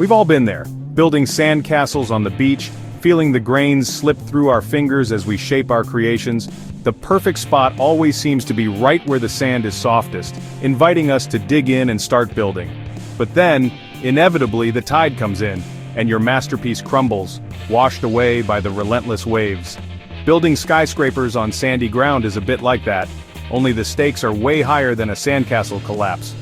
We've all been there, building sandcastles on the beach, feeling the grains slip through our fingers as we shape our creations. The perfect spot always seems to be right where the sand is softest, inviting us to dig in and start building. But then, inevitably the tide comes in, and your masterpiece crumbles, washed away by the relentless waves. Building skyscrapers on sandy ground is a bit like that, only the stakes are way higher than a sandcastle collapse.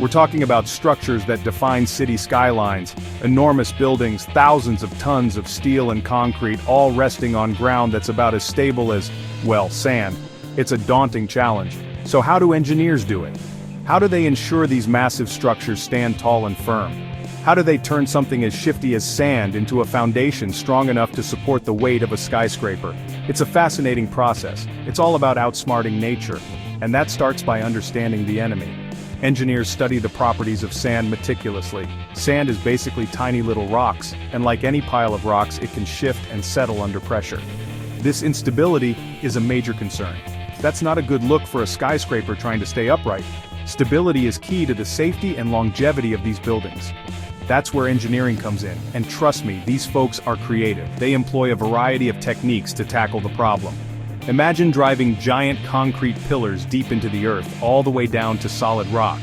We're talking about structures that define city skylines, enormous buildings, thousands of tons of steel and concrete, all resting on ground that's about as stable as, well, sand. It's a daunting challenge. So how do engineers do it? How do they ensure these massive structures stand tall and firm? How do they turn something as shifty as sand into a foundation strong enough to support the weight of a skyscraper? It's a fascinating process. It's all about outsmarting nature. And that starts by understanding the enemy. Engineers study the properties of sand meticulously. Sand is basically tiny little rocks, and like any pile of rocks, it can shift and settle under pressure. This instability is a major concern. That's not a good look for a skyscraper trying to stay upright. Stability is key to the safety and longevity of these buildings. That's where engineering comes in, and trust me, these folks are creative. They employ a variety of techniques to tackle the problem. Imagine driving giant concrete pillars deep into the earth, all the way down to solid rock.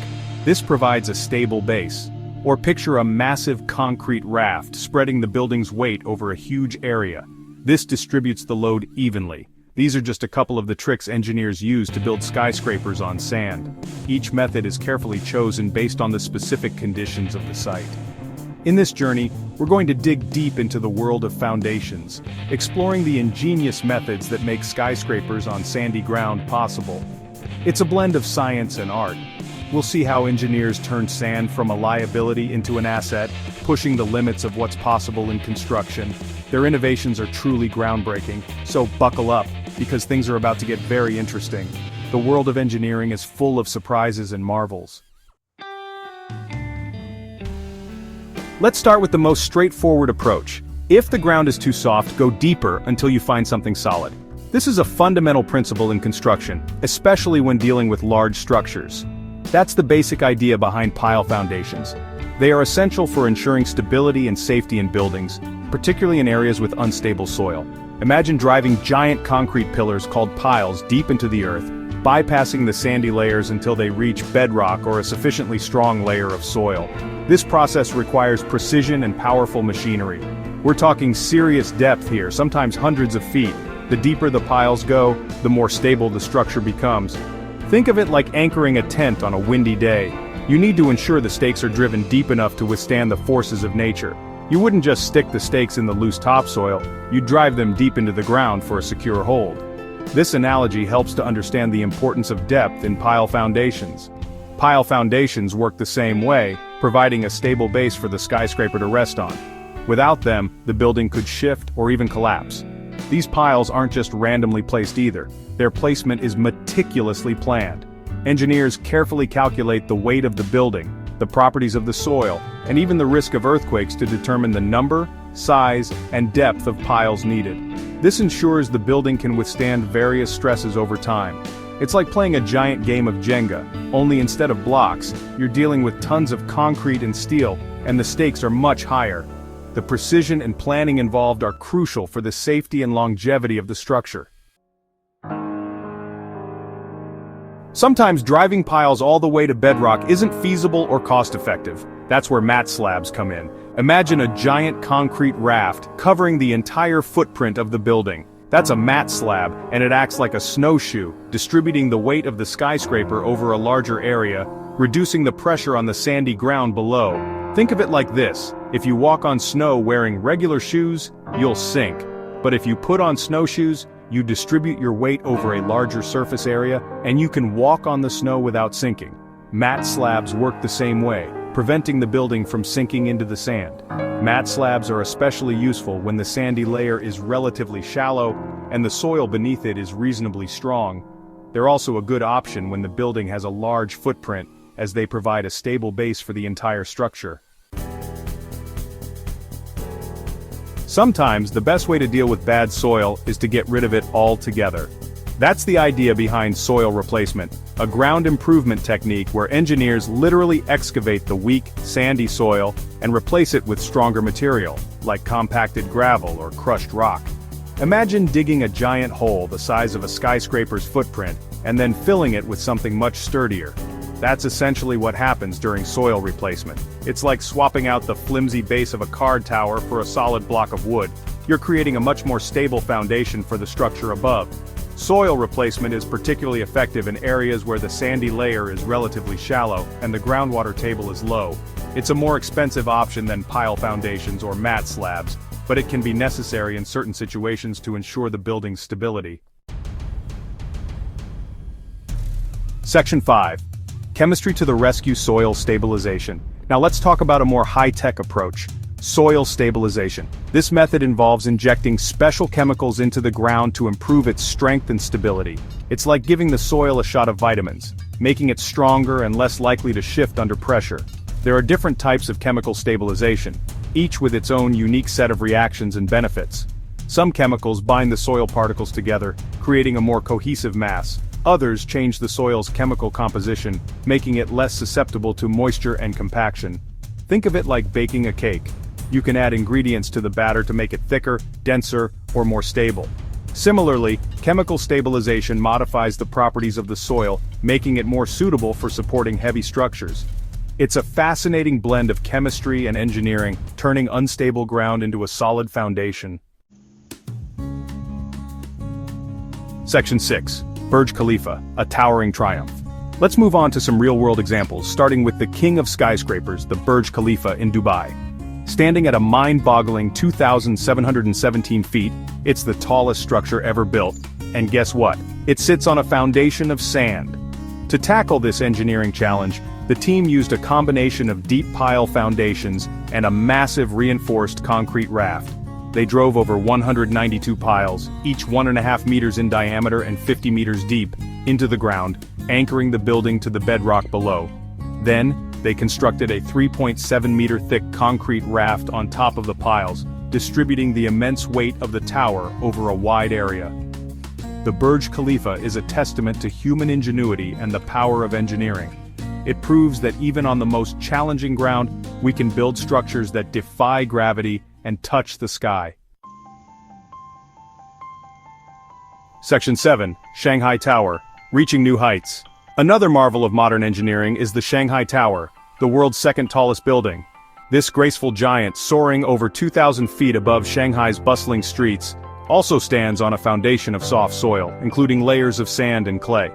This provides a stable base. Or picture a massive concrete raft spreading the building's weight over a huge area. This distributes the load evenly. These are just a couple of the tricks engineers use to build skyscrapers on sand. Each method is carefully chosen based on the specific conditions of the site. In this journey, we're going to dig deep into the world of foundations, exploring the ingenious methods that make skyscrapers on sandy ground possible. It's a blend of science and art. We'll see how engineers turn sand from a liability into an asset, pushing the limits of what's possible in construction. Their innovations are truly groundbreaking, so buckle up, because things are about to get very interesting. The world of engineering is full of surprises and marvels. Let's start with the most straightforward approach. If the ground is too soft, go deeper until you find something solid. This is a fundamental principle in construction, especially when dealing with large structures. That's the basic idea behind pile foundations. They are essential for ensuring stability and safety in buildings, particularly in areas with unstable soil. Imagine driving giant concrete pillars called piles deep into the earth, bypassing the sandy layers until they reach bedrock or a sufficiently strong layer of soil. This process requires precision and powerful machinery. We're talking serious depth here, sometimes hundreds of feet. The deeper the piles go, the more stable the structure becomes. Think of it like anchoring a tent on a windy day. You need to ensure the stakes are driven deep enough to withstand the forces of nature. You wouldn't just stick the stakes in the loose topsoil, you'd drive them deep into the ground for a secure hold. This analogy helps to understand the importance of depth in pile foundations. Pile foundations work the same way, providing a stable base for the skyscraper to rest on. Without them, the building could shift or even collapse. These piles aren't just randomly placed either. Their placement is meticulously planned. Engineers carefully calculate the weight of the building, the properties of the soil, and even the risk of earthquakes to determine the number, size, and depth of piles needed. This ensures the building can withstand various stresses over time. It's like playing a giant game of Jenga, only instead of blocks, you're dealing with tons of concrete and steel, and the stakes are much higher. The precision and planning involved are crucial for the safety and longevity of the structure. Sometimes driving piles all the way to bedrock isn't feasible or cost-effective. That's where mat slabs come in. Imagine a giant concrete raft covering the entire footprint of the building. That's a mat slab, and it acts like a snowshoe, distributing the weight of the skyscraper over a larger area, reducing the pressure on the sandy ground below. Think of it like this: if you walk on snow wearing regular shoes, you'll sink. But if you put on snowshoes, you distribute your weight over a larger surface area, and you can walk on the snow without sinking. Mat slabs work the same way, preventing the building from sinking into the sand. Mat slabs are especially useful when the sandy layer is relatively shallow and the soil beneath it is reasonably strong. They're also a good option when the building has a large footprint, as they provide a stable base for the entire structure. Sometimes the best way to deal with bad soil is to get rid of it altogether. That's the idea behind soil replacement, a ground improvement technique where engineers literally excavate the weak, sandy soil and replace it with stronger material, like compacted gravel or crushed rock. Imagine digging a giant hole the size of a skyscraper's footprint and then filling it with something much sturdier. That's essentially what happens during soil replacement. It's like swapping out the flimsy base of a card tower for a solid block of wood. You're creating a much more stable foundation for the structure above. Soil replacement is particularly effective in areas where the sandy layer is relatively shallow and the groundwater table is low. It's a more expensive option than pile foundations or mat slabs, but it can be necessary in certain situations to ensure the building's stability. Section 5. Chemistry to the rescue: soil stabilization. Now let's talk about a more high-tech approach. Soil stabilization. This method involves injecting special chemicals into the ground to improve its strength and stability. It's like giving the soil a shot of vitamins, making it stronger and less likely to shift under pressure. There are different types of chemical stabilization, each with its own unique set of reactions and benefits. Some chemicals bind the soil particles together, creating a more cohesive mass. Others change the soil's chemical composition, making it less susceptible to moisture and compaction. Think of it like baking a cake. You can add ingredients to the batter to make it thicker, denser, or more stable. Similarly, chemical stabilization modifies the properties of the soil, making it more suitable for supporting heavy structures. It's a fascinating blend of chemistry and engineering, turning unstable ground into a solid foundation. Section 6. Burj Khalifa, a towering triumph. Let's move on to some real-world examples, starting with the king of skyscrapers, the Burj Khalifa in Dubai. Standing at a mind-boggling 2,717 feet, it's the tallest structure ever built, and guess what? It sits on a foundation of sand. To tackle this engineering challenge, the team used a combination of deep pile foundations and a massive reinforced concrete raft. They drove over 192 piles, each 1.5 meters in diameter and 50 meters deep, into the ground, anchoring the building to the bedrock below. Then, they constructed a 3.7-meter thick concrete raft on top of the piles, distributing the immense weight of the tower over a wide area. The Burj Khalifa is a testament to human ingenuity and the power of engineering. It proves that even on the most challenging ground, we can build structures that defy gravity and touch the sky. Section 7. Shanghai Tower, reaching new heights. Another marvel of modern engineering is the Shanghai Tower, the world's second tallest building. This graceful giant, soaring over 2,000 feet above Shanghai's bustling streets, also stands on a foundation of soft soil, including layers of sand and clay.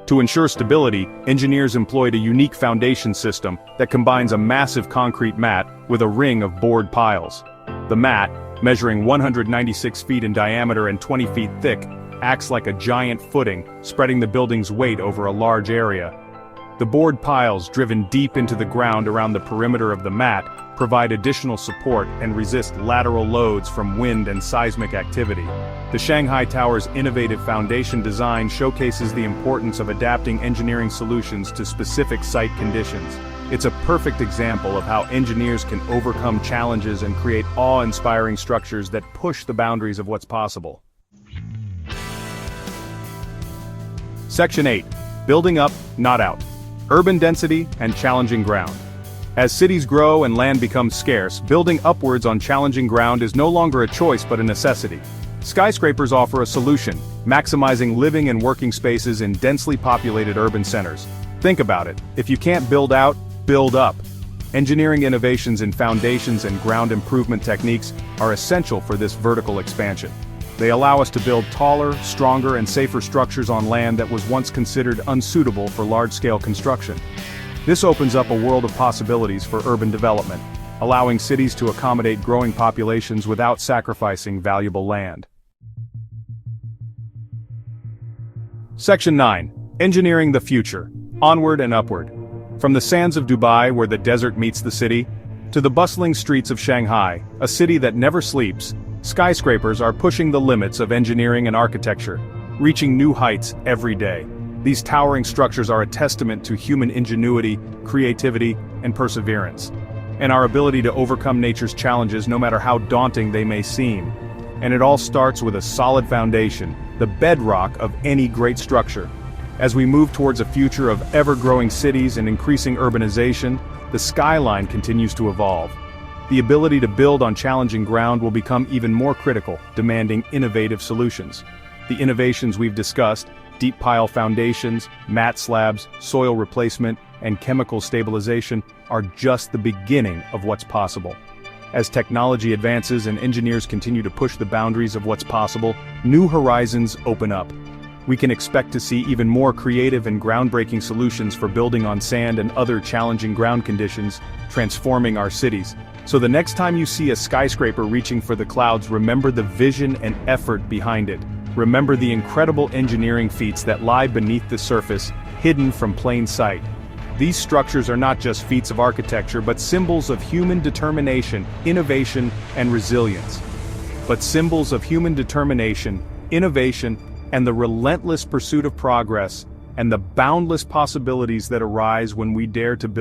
To ensure stability, engineers employed a unique foundation system that combines a massive concrete mat with a ring of board piles. The mat, measuring 196 feet in diameter and 20 feet thick, acts like a giant footing, spreading the building's weight over a large area. The board piles, driven deep into the ground around the perimeter of the mat, provide additional support and resist lateral loads from wind and seismic activity. The Shanghai Tower's innovative foundation design showcases the importance of adapting engineering solutions to specific site conditions. It's a perfect example of how engineers can overcome challenges and create awe-inspiring structures that push the boundaries of what's possible. Section 8. Building up, not out. Urban density and challenging ground. As cities grow and land becomes scarce, building upwards on challenging ground is no longer a choice but a necessity. Skyscrapers offer a solution, maximizing living and working spaces in densely populated urban centers. Think about it. If you can't build out, build up. Engineering innovations in foundations and ground improvement techniques are essential for this vertical expansion. They allow us to build taller, stronger, and safer structures on land that was once considered unsuitable for large-scale construction. This opens up a world of possibilities for urban development, allowing cities to accommodate growing populations without sacrificing valuable land. Section 9. Engineering the future. Onward and upward. From the sands of Dubai, where the desert meets the city, to the bustling streets of Shanghai, a city that never sleeps, skyscrapers are pushing the limits of engineering and architecture, reaching new heights every day. These towering structures are a testament to human ingenuity, creativity, and perseverance, and our ability to overcome nature's challenges no matter how daunting they may seem. And it all starts with a solid foundation, the bedrock of any great structure. As we move towards a future of ever-growing cities and increasing urbanization, the skyline continues to evolve. The ability to build on challenging ground will become even more critical, demanding innovative solutions. The innovations we've discussed, deep pile foundations, mat slabs, soil replacement, and chemical stabilization, are just the beginning of what's possible. As technology advances and engineers continue to push the boundaries of what's possible, new horizons open up. We can expect to see even more creative and groundbreaking solutions for building on sand and other challenging ground conditions, transforming our cities. So the next time you see a skyscraper reaching for the clouds, remember the vision and effort behind it. Remember the incredible engineering feats that lie beneath the surface, hidden from plain sight. These structures are not just feats of architecture, but symbols of human determination, innovation, and resilience. And the relentless pursuit of progress, and the boundless possibilities that arise when we dare to build